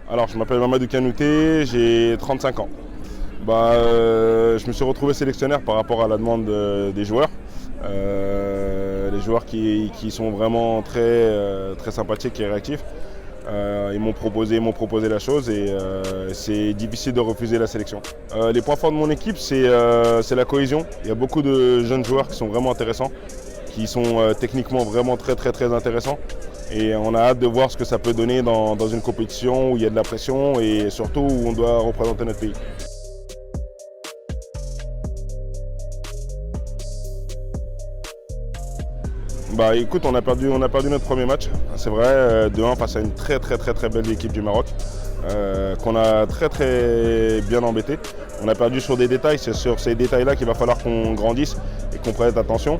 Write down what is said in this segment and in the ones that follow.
Alors, je m'appelle Mamadou Kanouté, j'ai 35 ans. Je me suis retrouvé sélectionneur par rapport à la demande des joueurs. Les joueurs qui sont vraiment très sympathiques et réactifs. Ils m'ont proposé la chose et c'est difficile de refuser la sélection. Les points forts de mon équipe, c'est la cohésion. Il y a beaucoup de jeunes joueurs qui sont vraiment intéressants, qui sont techniquement vraiment très intéressants. Et on a hâte de voir ce que ça peut donner dans une compétition où il y a de la pression et surtout où on doit représenter notre pays. Écoute, on a perdu notre premier match, c'est vrai, 2-1 face à une très belle équipe du Maroc, qu'on a très bien embêté. On a perdu sur des détails, c'est sur ces détails-là qu'il va falloir qu'on grandisse et qu'on prête attention.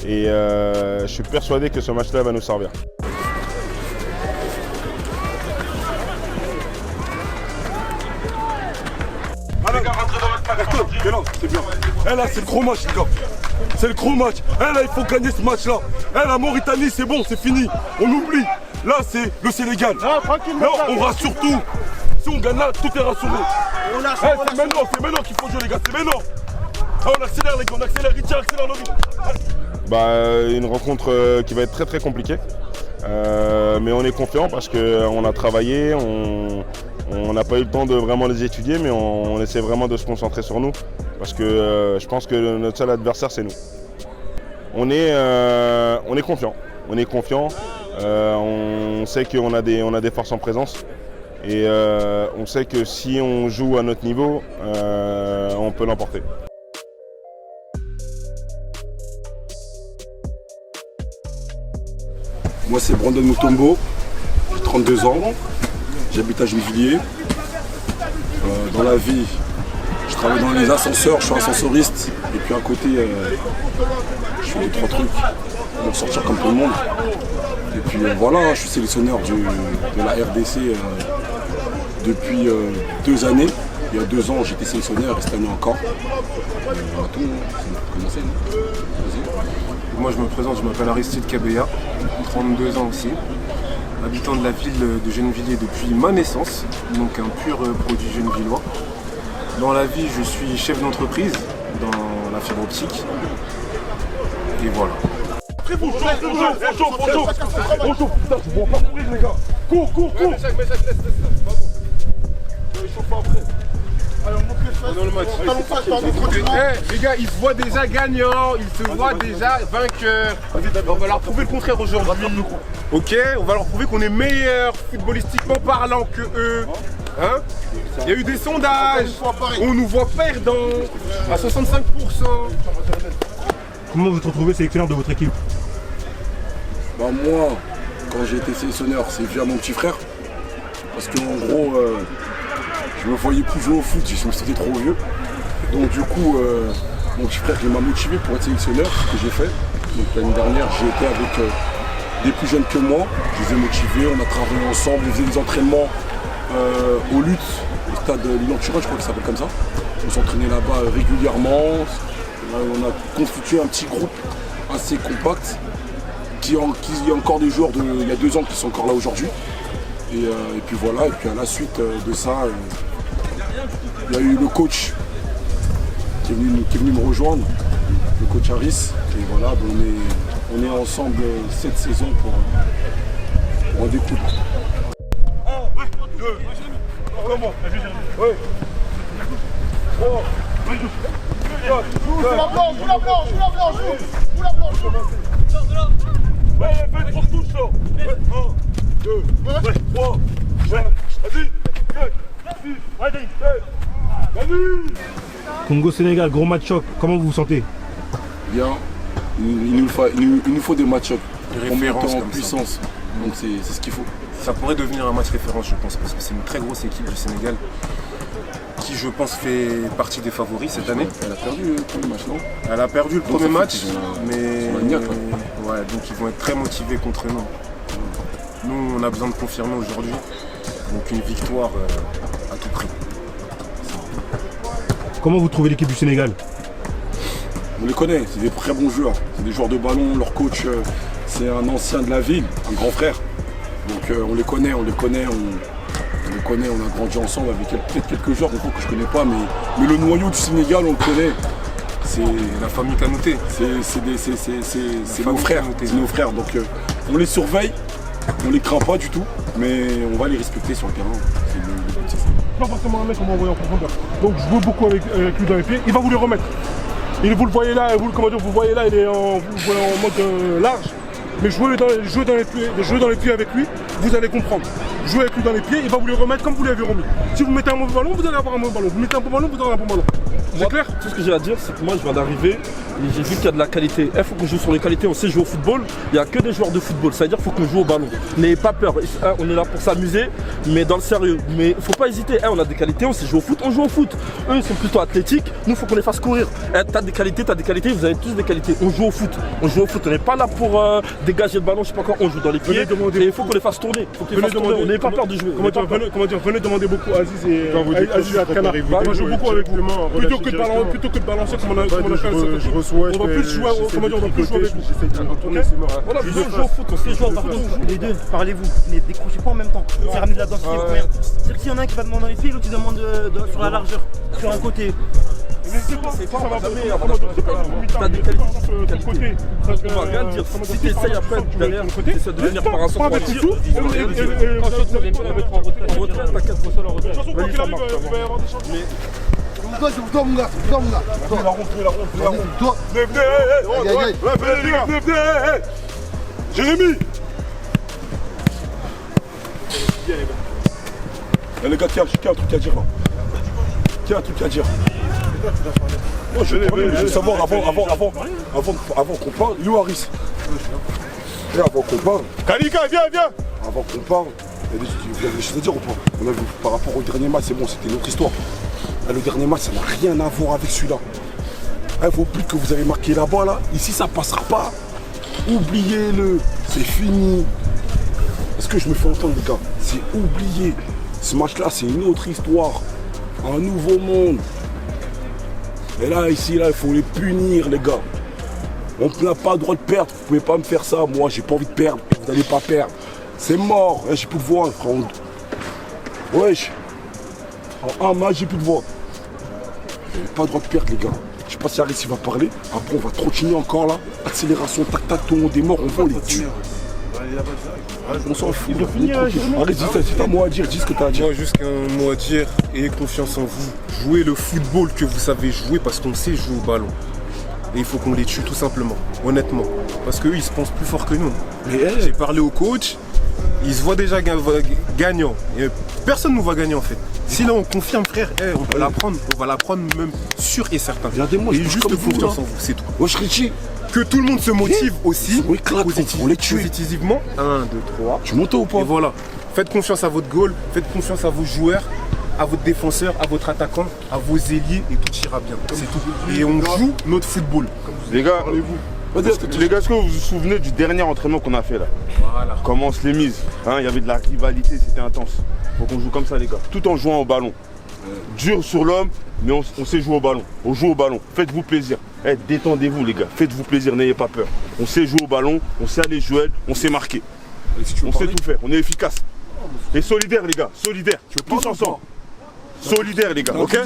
Et je suis persuadé que ce match-là va nous servir. C'est bien. Là, c'est le gros match, les gars. C'est le gros match. Là, il faut gagner ce match-là. La Mauritanie, c'est bon, c'est fini. On oublie. Là, c'est le Sénégal. Là, on rassure tout. Si on gagne là, tout est rassuré. C'est maintenant qu'il faut jouer, les gars. C'est maintenant. On accélère, les gars. On accélère. Richard, accélère le rythme. Une rencontre qui va être très compliquée. Mais on est confiant parce qu'on a travaillé. On n'a pas eu le temps de vraiment les étudier, mais on essaie vraiment de se concentrer sur nous. Parce que je pense que notre seul adversaire, c'est nous. On est confiant. On est confiant. On sait qu'on a des forces en présence. Et on sait que si on joue à notre niveau, on peut l'emporter. Moi, c'est Brandon Mutombo. J'ai 32 ans. J'habite à Gennevilliers. Dans la vie, je travaille dans les ascenseurs, je suis ascensoriste. Et puis à côté, je fais 2-3 trucs pour sortir comme tout le monde. Et puis voilà, je suis sélectionneur de la RDC depuis 2 années. Il y a 2 ans, j'étais sélectionneur et cette année encore. On va tout commencer. Moi, je me présente, je m'appelle Aristide Kabea, 32 ans aussi. Habitant de la ville de Gennevilliers depuis ma naissance, donc un pur produit gennevillois. Dans la vie, je suis chef d'entreprise dans la fibre optique. Et voilà. On chauffe, putain, tu pourras pas courir, les gars. Cours. Il chauffe après. Alors, dans le match. Les gars, ils se voient déjà gagnants, ils se voient déjà vainqueurs. On va leur prouver le contraire aujourd'hui. Ok, on va leur prouver qu'on est meilleur footballistiquement parlant que eux. Hein? Il y a eu des sondages, on nous voit perdants à 65%. Comment vous vous retrouvez sélectionneur de votre équipe? Moi, quand j'ai été sélectionneur, c'est via mon petit frère. Parce qu'en gros, je me voyais plus jouer au foot, je me sentais trop vieux. Donc du coup, mon petit frère m'a motivé pour être sélectionneur, ce que j'ai fait. Donc l'année dernière, j'ai été avec des plus jeunes que moi, je les ai motivés, on a travaillé ensemble, on faisait des entraînements aux luttes, au stade Lyon-Turin, je crois qu'il s'appelle comme ça. On s'entraînait là-bas régulièrement, on a constitué un petit groupe assez compact, qui y a encore des joueurs il y a 2 ans qui sont encore là aujourd'hui. Et puis voilà, et puis à la suite de ça, il y a eu le coach qui est venu me rejoindre, le coach Harris. Et voilà, on est ensemble cette saison pour en découdre. 1, 2, comment? Oui. 3, joue la blanche. Ouais, faites pour tous là. 1, 2, 3, vas-y. Congo-Sénégal, gros match choc, comment vous vous sentez? Bien, il nous faut des matchs chocs. On monte en puissance, donc c'est ce qu'il faut. Ça pourrait devenir un match référence, je pense, parce que c'est une très grosse équipe du Sénégal qui, je pense, fait partie des favoris cette année. Elle a perdu le premier match, non? Elle a perdu le premier match, mais ouais, donc ils vont être très motivés contre nous. Nous, on a besoin de confirmer aujourd'hui, donc une victoire à tout prix. Comment vous trouvez l'équipe du Sénégal? On les connaît, c'est des très bons joueurs, c'est des joueurs de ballon, leur coach c'est un ancien de la ville, un grand frère. Donc on les connaît, on les connaît, on a grandi ensemble avec peut-être quelques joueurs des fois que je connais pas, mais le noyau du Sénégal, on le connaît. C'est La famille Kanouté. c'est nos frères, c'est nos frères. Donc on les surveille, on les craint pas du tout, mais on va les respecter sur le terrain. C'est le but, c'est ça. Pas forcément un mec qu'on va envoyer en profondeur. Donc je joue beaucoup avec lui dans les pieds, il va vous les remettre. Et vous le voyez là, vous voyez là, il est en mode large. Mais jouez dans les pieds avec lui, vous allez comprendre. Jouez avec lui dans les pieds, il va vous les remettre comme vous l'avez remis. Si vous mettez un mauvais ballon, vous allez avoir un mauvais ballon. Vous mettez un bon ballon, vous aurez un bon ballon. C'est clair? Tout ce que j'ai à dire, c'est que moi je viens d'arriver et j'ai vu qu'il y a de la qualité. Il faut qu'on joue sur les qualités, on sait jouer au football. Il n'y a que des joueurs de football, ça veut dire qu'il faut qu'on joue au ballon. N'ayez pas peur, on est là pour s'amuser, mais dans le sérieux. Mais il ne faut pas hésiter, on a des qualités, on sait jouer au foot, on joue au foot. Eux ils sont plutôt athlétiques, nous il faut qu'on les fasse courir. T'as des qualités, vous avez tous des qualités. On joue au foot, on n'est pas là pour dégager le ballon, je sais pas quoi, on joue dans les pieds. Et il faut qu'on les fasse tourner, on n'ait pas peur de jouer. Comment dire, venez demander beaucoup à Aziz et à Canard. Moi je joue beaucoup avec vous. Plutôt que de balancer comme on a fait. Je reçois. On va plus jouer, comment dire, on va plus jouer avec vous. J'essaie de retourner, c'est mort. Voilà, on joue au foot, on sait jouer au foot. Les deux, parlez-vous, ne décrochez pas en même temps. C'est ramener de la densité. C'est-à-dire que s'il y en a un qui va demander dans les pieds, l'autre qui demande sur la largeur, sur un côté. Mais c'est pas ça va jamais, t'as des qualités. On va rien dire. Si tu essayes après, derrière, tu essaies de venir par un centre pour dire. En retrait, t'inquiète, pour ça la retraite. Vas-y, ça marche. Toi mon gars. Toi. Venez, Jérémy. Les gars, tiens, j'ai un truc à dire là. Tiens, un truc à dire. Moi, je veux savoir avant qu'on parle, Yo Harris. Et avant qu'on parle. Kalika, viens. Avant qu'on parle, il y a des choses à dire ou pas? On a vu par rapport au dernier match, c'est bon, c'était notre histoire. Là, le dernier match, ça n'a rien à voir avec celui-là. Vos buts que vous avez marqués là-bas, là, ici ça passera pas. Oubliez-le, c'est fini. Est-ce que je me fais entendre, les gars? C'est oublié. Ce match-là, c'est une autre histoire. Un nouveau monde. Et là, ici, là, il faut les punir, les gars. On n'a pas le droit de perdre. Vous pouvez pas me faire ça. Moi, j'ai pas envie de perdre. Vous n'allez pas perdre. C'est mort. J'ai plus de voix, frère. Wesh. En un match, j'ai plus de voix. Vous n'avez pas le droit de perdre, les gars. Je sais pas si Harris va parler. Après, on va continuer encore là. Accélération, tac, tout le monde est mort. On va les tuer. On s'en fout. Allez, c'est à moi à dire, dis ce que t'as à dire. Moi, juste un mot à dire, ayez confiance en vous. Jouez le football que vous savez jouer parce qu'on sait jouer au ballon. Et il faut qu'on les tue tout simplement, honnêtement. Parce qu'eux, ils se pensent plus forts que nous. J'ai parlé au coach, il se voit déjà gagnant. Et personne ne nous voit gagner en fait. Si là on confirme frère, on peut la prendre, on va la prendre même sûr et certain. Regardez-moi, et juste confiance en vous, c'est tout. Wesh Richie. Que tout le monde se motive aussi, on éclate, on les tue. Positivement. 1, 2, 3. Tu montes ou pas? Et voilà. Faites confiance à votre goal, faites confiance à vos joueurs, à votre défenseur, à votre attaquant, à vos ailiers et tout ira bien. C'est tout. Et on joue notre football. Les gars, est-ce que vous vous souvenez du dernier entraînement qu'on a fait là? Voilà. Comment on se les mise, il y avait de la rivalité, c'était intense. Faut qu'on joue comme ça les gars, tout en jouant au ballon. Dur sur l'homme, mais on sait jouer au ballon. On joue au ballon, faites-vous plaisir. Détendez-vous les gars, faites-vous plaisir, n'ayez pas peur. On sait jouer au ballon, on sait aller jouer, on sait marquer. On sait tout faire, on est efficace. Et solidaire les gars, solidaire, tous ensemble. Solidaire les gars, ok?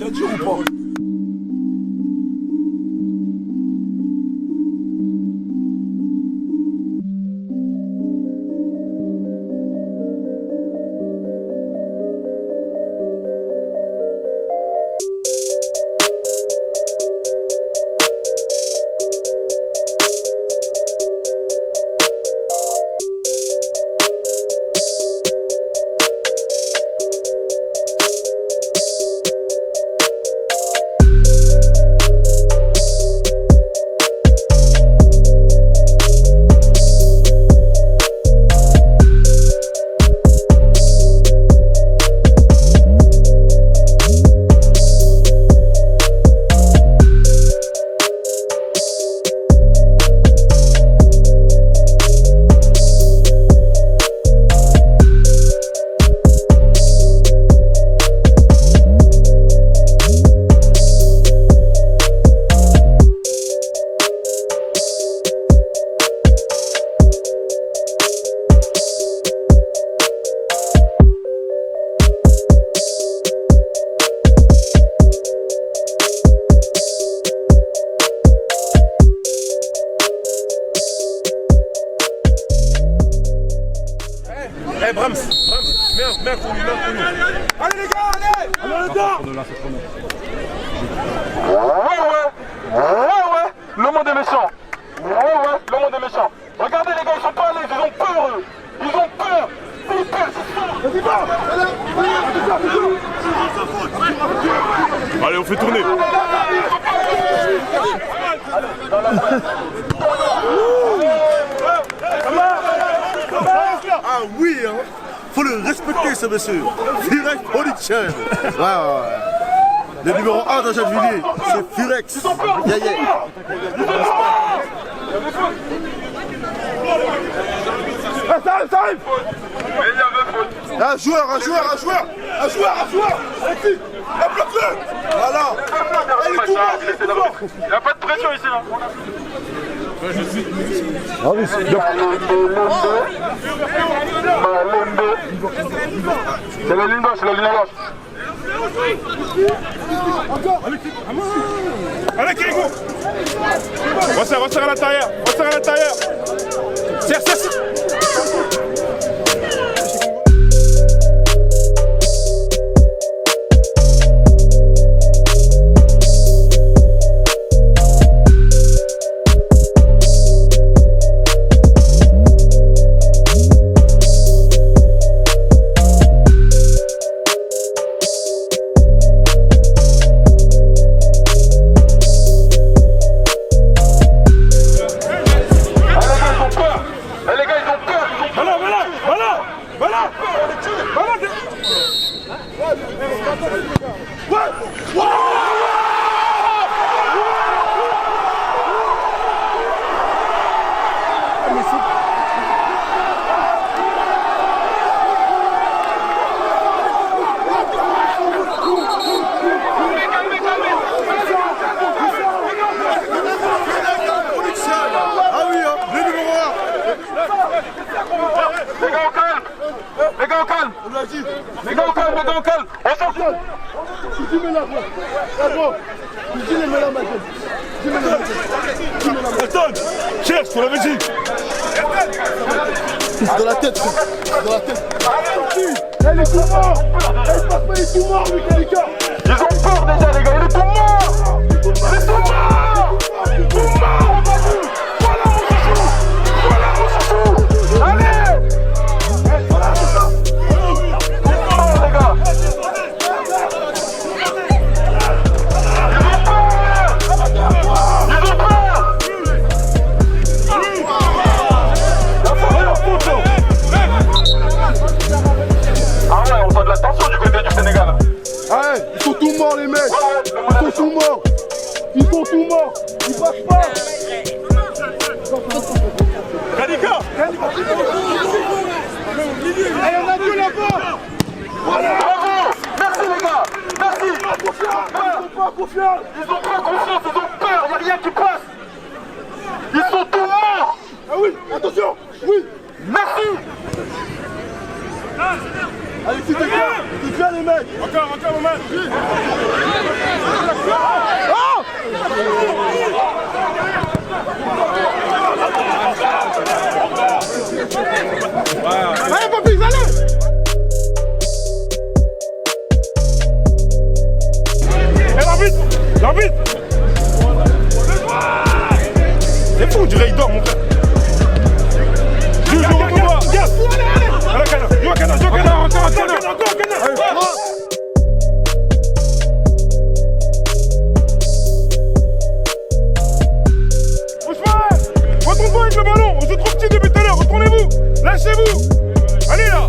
Allez les gars, allez. Allez les gars. Ouais, le monde est méchant. Ouais, le monde est méchant. Regardez les gars, ils sont pas à l'aise, ils ont peur eux. Ils ont peur. Allez, on fait tourner. Ah oui, hein. Faut le respecter ce monsieur. Firex Politicien. Ouais. Le numéro 1 de Gennevilliers, c'est Firex. Yeah. Ça arrive. Un joueur. Bloque-le. Voilà. Il n'y a pas de pression ici là. C'est la ligne blanche, Allez, Kirikou. Resserre à l'intérieur. Serre. Les gars, au calme. On s'en fout. Elton, cherche, faut la Belgique. Dans la tête. Elle est tout mort. Elle passe pas, il est tout mort, Michalika. Ils ont peur déjà, les gars, il est tout mort. Voilà mon chouchou. Allez. Ils sont tous morts les mecs. Ils sont tout morts. Ils passent pas. Radika. Allez, on a deux là-bas. Voilà. Bravo. Merci les gars. Merci. Ils ont pas confiance. Ils ont peur. Il n'y a rien qui passe. Ils sont tous morts. Ah oui, attention. Oui. Merci. Allez, c'est bien les mecs. Encore, mon man. Allez, papis, allez. L'arbitre. C'est fou, on dirait il dort, mon frère. Retourne-vous avec le ballon, on joue trop petit depuis tout à l'heure, retournez-vous, lâchez-vous, allez là.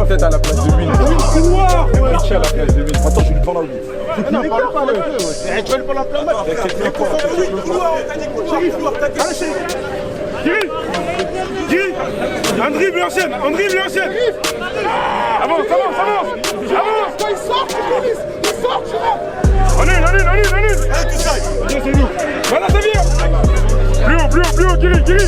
Peut-être à la place de Win. Richie à la place de Win. Attends, je lui prends la boue. Non, parle pas avec eux. Tu veux pas la plein match. Giri, un dribble et enchaîne. Avance. Quand il sort, il sort, tu vois. Annule. C'est nous. Voilà, ça vient. Plus haut, Guiri. Avance.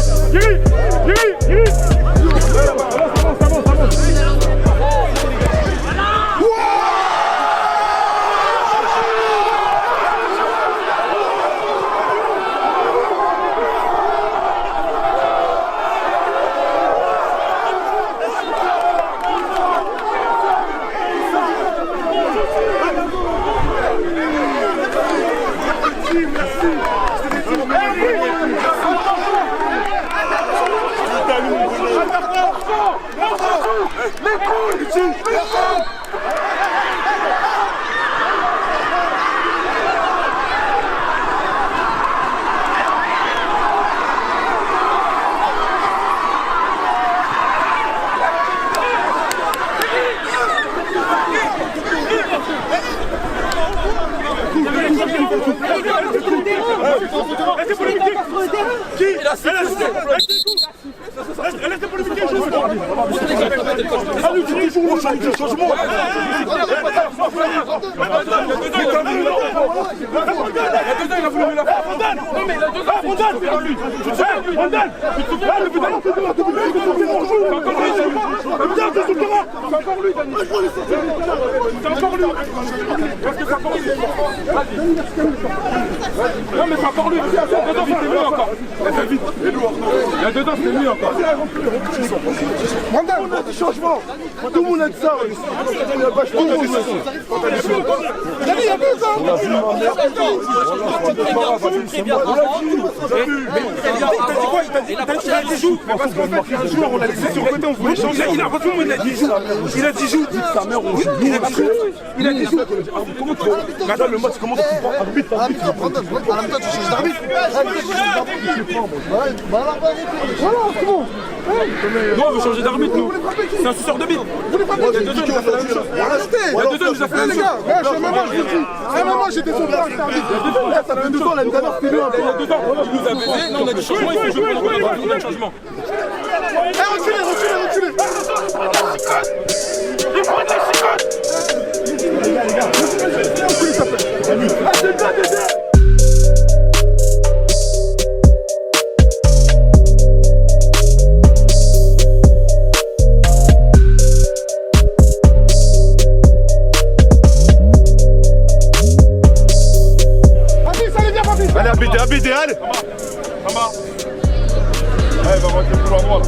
Non mais c'est encore lui. Dedans c'est mieux encore. Là dedans c'est mieux encore. On a des changements. Tout le monde a de ça. Il y a pas de parce qu'en fait, un joueur, on l'a laissé sur le côté, on voulait changer. Il a refusé, il a 10 jours. Il a 10 jours. Il a 10 jours. Comment tu fais? Madame, le match, comment tu prends arbitre? tu changes d'arbitre. Voilà, c'est bon. Non, on veut changer d'arbitre, nous. C'est un suceur de bite. Il y a 2 ans, il nous a fait la même chose. Il nous a fait la même chose. Moi, j'étais sur le banc, ça fait 2 ans, l'année dernière, c'était mieux. Il y a 2 ans, il nous a baisé. Là, on a des changements, il faut jouer pour le changement. Reculez. Allez, ABD, allez. Ça va. Allez, va rentrer le couloir droit.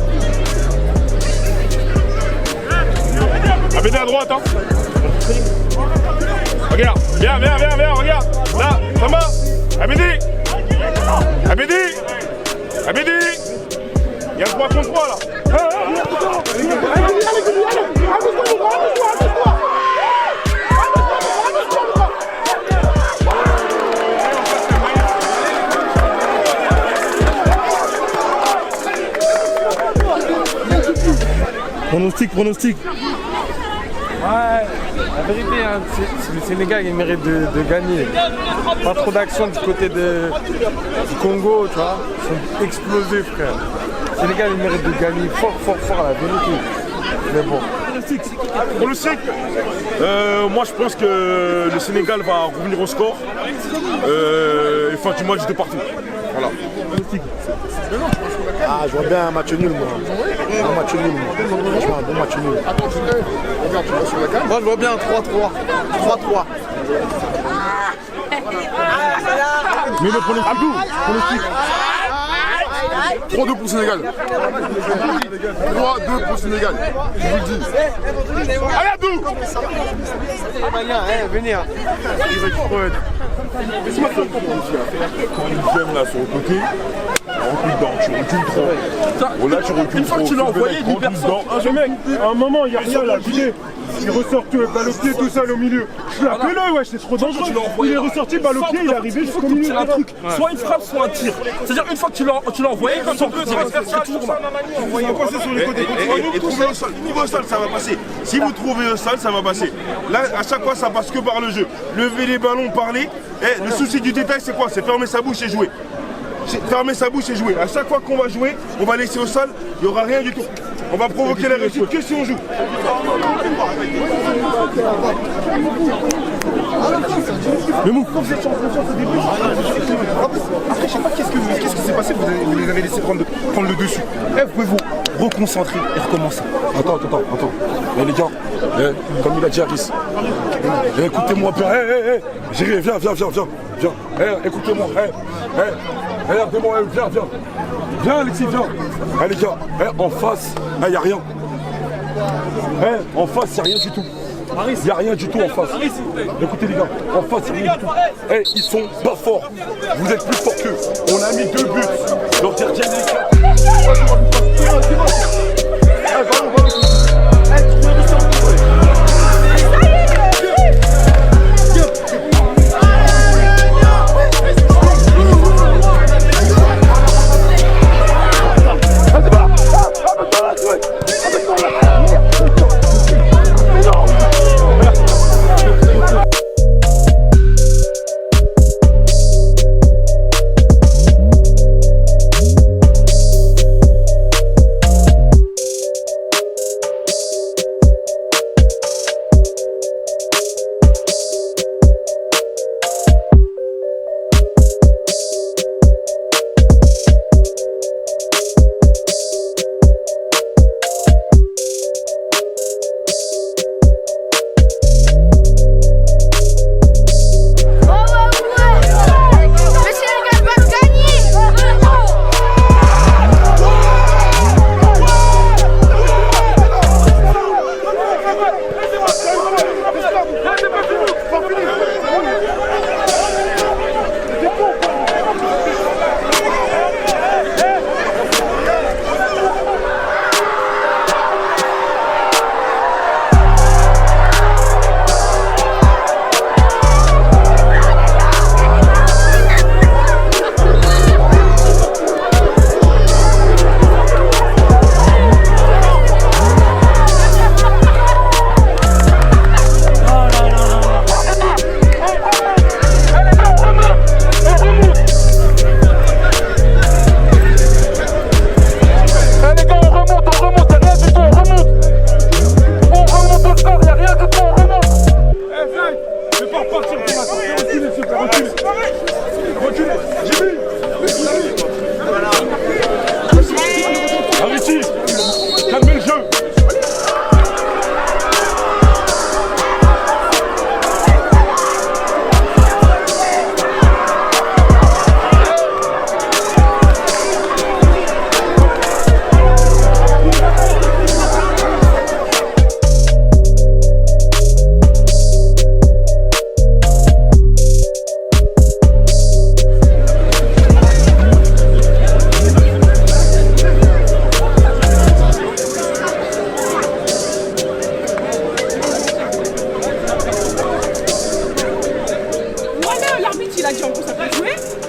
ABD à droite, hein. Regarde, viens, regarde. Là, ça va. ABD. Il y a 3 contre 3 là. Pronostic. Ouais, la vérité, hein, le Sénégal il mérite de gagner. Pas trop d'action du côté du Congo, tu vois. Ils sont explosés, frère. Le Sénégal il mérite de gagner fort, la vérité. Mais bon. Pronostic. Moi je pense que le Sénégal va revenir au score. Et fin du match de partout. Voilà. Ah, je vois bien un match nul, moi. Un match nul, moi. Franchement, un bon match nul. Attends, regarde, tu vois sur la carte. Moi, je vois bien un 3-3. 3-3. Mais le pronostic. 3-2 pour le Sénégal. 3-2 pour le Sénégal. Je vous le dis. Allez, Abdou. Venez. Quand ils viennent là sur le côté, tu recules trop. Là, tu recules Une fois que tu l'as envoyé, il libère ça. À un moment, il n'y a rien là. Il ressort balle au pied tout seul au milieu. Flappez-le, ouais, c'est trop dangereux. Il est ressorti balle au pied, il est arrivé jusqu'au milieu. C'est un truc, soit une frappe, soit un tir. C'est-à-dire une fois que tu l'as envoyé, quand tu peux, c'est toujours là. Il faut passer sur les côtés. Et trouver le sol. Niveau au sol, ça va passer. Si vous trouvez le sol, ça va passer. Là, à chaque fois, ça passe que par le jeu. Lever les ballons, parler. Le souci du détail, c'est quoi? C'est fermer sa bouche et jouer. fermer sa bouche et jouer. À chaque fois qu'on va jouer, on va laisser au sol, il n'y aura rien du tout. On va provoquer la réussite que si on joue. Mais Mou, quand vous êtes champion au début, après je sais pas qu'est-ce qui s'est passé, vous les avez laissé prendre le dessus. Vous pouvez vous reconcentrer et recommencer. Attends. Mais les gars, comme il a dit Harris, écoutez-moi bien, Géry, viens. Écoutez-moi, regardez-moi, viens Alexis, viens. Les gars, en face, y a rien. En face, y a rien du tout. Il n'y a rien du tout en face. Écoutez les gars, en face, il n'y a rien du tout. Ils sont pas forts. Vous êtes plus forts qu'eux. On a mis 2 buts. Leur gardien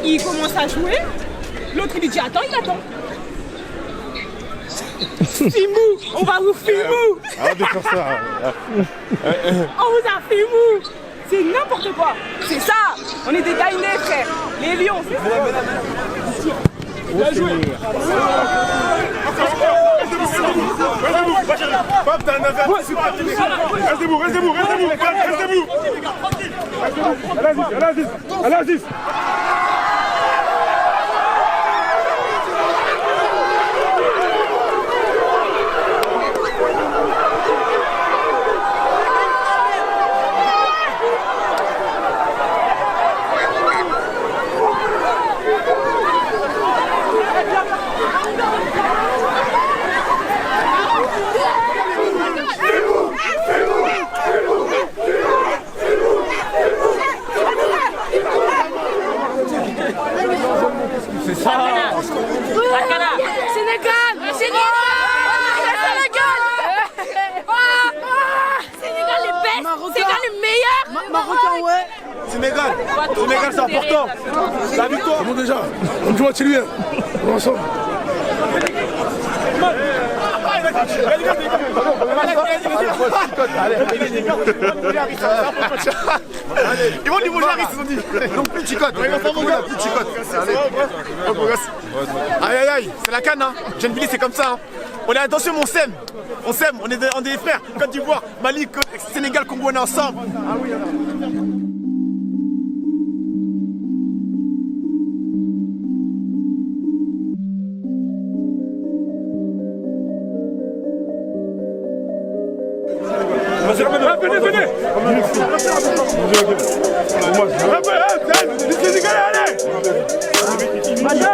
il commence à jouer, l'autre il lui dit attends, il attend. Fimou, on va vous Fimou. Arrête de faire ça. On vous a Fimou. C'est n'importe quoi. C'est ça. On est des Dainais, frère. Les lions, c'est ça. Bien joué. Pop, t'as un affaire. Reste debout. Allez, c'est ça. Sénégal, Sénégal les best, Sénégal les meilleurs. Marocain, ouais. Sénégal, c'est important. La victoire. C'est bon déjà. On joue à Chili. On est ensemble. Ils vont niveau Jaris, ils ont dit. Donc plus de chicotte. Plus de chicotte. Aïe aïe aïe, c'est la canne hein. Gennevilliers c'est comme ça hein. On est attention, on s'aime. On s'aime, on est des frères. Côte d'Ivoire, Mali, Sénégal, Congo, on est ensemble. Ah oui, venez, venez. Allez,